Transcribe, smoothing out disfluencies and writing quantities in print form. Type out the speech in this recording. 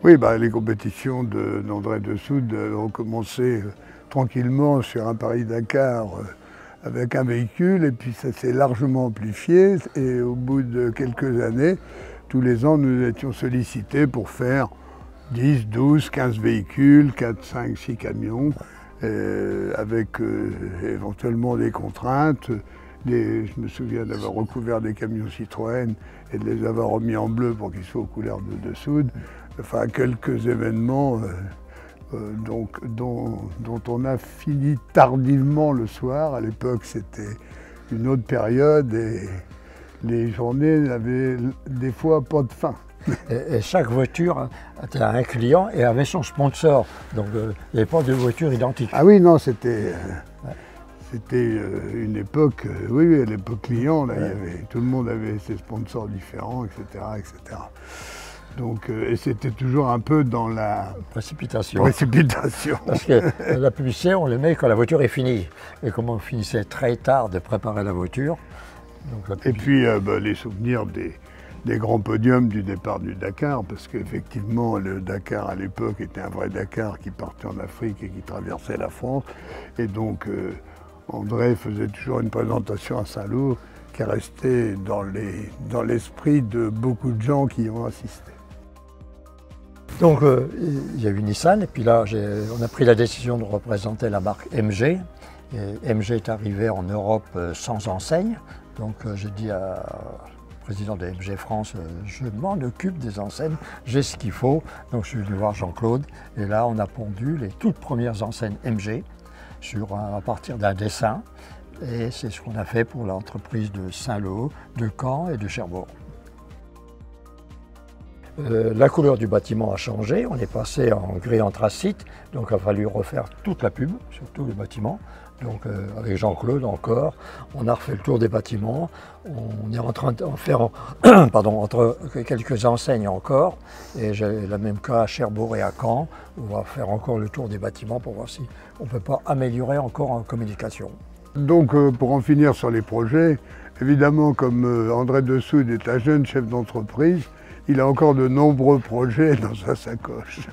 Oui, les compétitions d'André Dessoude ont commencé tranquillement sur un Paris-Dakar avec un véhicule, et puis ça s'est largement amplifié, et au bout de quelques années, tous les ans, nous étions sollicités pour faire 10, 12, 15 véhicules, 4, 5, 6 camions, avec éventuellement des contraintes. Je me souviens d'avoir recouvert des camions Citroën et de les avoir remis en bleu pour qu'ils soient aux couleurs de Dessoude. Enfin, quelques événements dont on a fini tardivement le soir. À l'époque, c'était une autre période et les journées n'avaient des fois pas de fin. Et chaque voiture était un client et avait son sponsor. Donc il n'y avait pas de voiture identique. Ah oui, non, c'était une époque, oui, à l'époque client, là, tout le monde avait ses sponsors différents, etc. etc. Donc, et c'était toujours un peu dans la précipitation. Parce que la publicité, on le met quand la voiture est finie. Et comme on finissait très tard de préparer la voiture. Et puis les souvenirs des grands podiums du départ du Dakar, parce qu'effectivement le Dakar à l'époque était un vrai Dakar qui partait en Afrique et qui traversait la France. Et donc André faisait toujours une présentation à Saint-Lô qui est restée dans l'esprit de beaucoup de gens qui y ont assisté. Donc il y a eu Nissan, et puis là on a pris la décision de représenter la marque MG. Et MG est arrivé en Europe sans enseigne, donc j'ai dit au président de MG France, je m'en occupe des enseignes, j'ai ce qu'il faut. Donc je suis venu voir Jean-Claude, et là on a pondu les toutes premières enseignes MG à partir d'un dessin, et c'est ce qu'on a fait pour l'entreprise de Saint-Lô, de Caen et de Cherbourg. La couleur du bâtiment a changé, on est passé en gris anthracite, donc il a fallu refaire toute la pub sur tout le bâtiment. Donc avec Jean-Claude encore, on a refait le tour des bâtiments, on est en train d'en faire entre quelques enseignes encore, et j'ai le même cas à Cherbourg et à Caen, on va faire encore le tour des bâtiments pour voir si on ne peut pas améliorer encore en communication. Donc pour en finir sur les projets, évidemment comme André Dessoude est un jeune chef d'entreprise, il a encore de nombreux projets dans sa sacoche.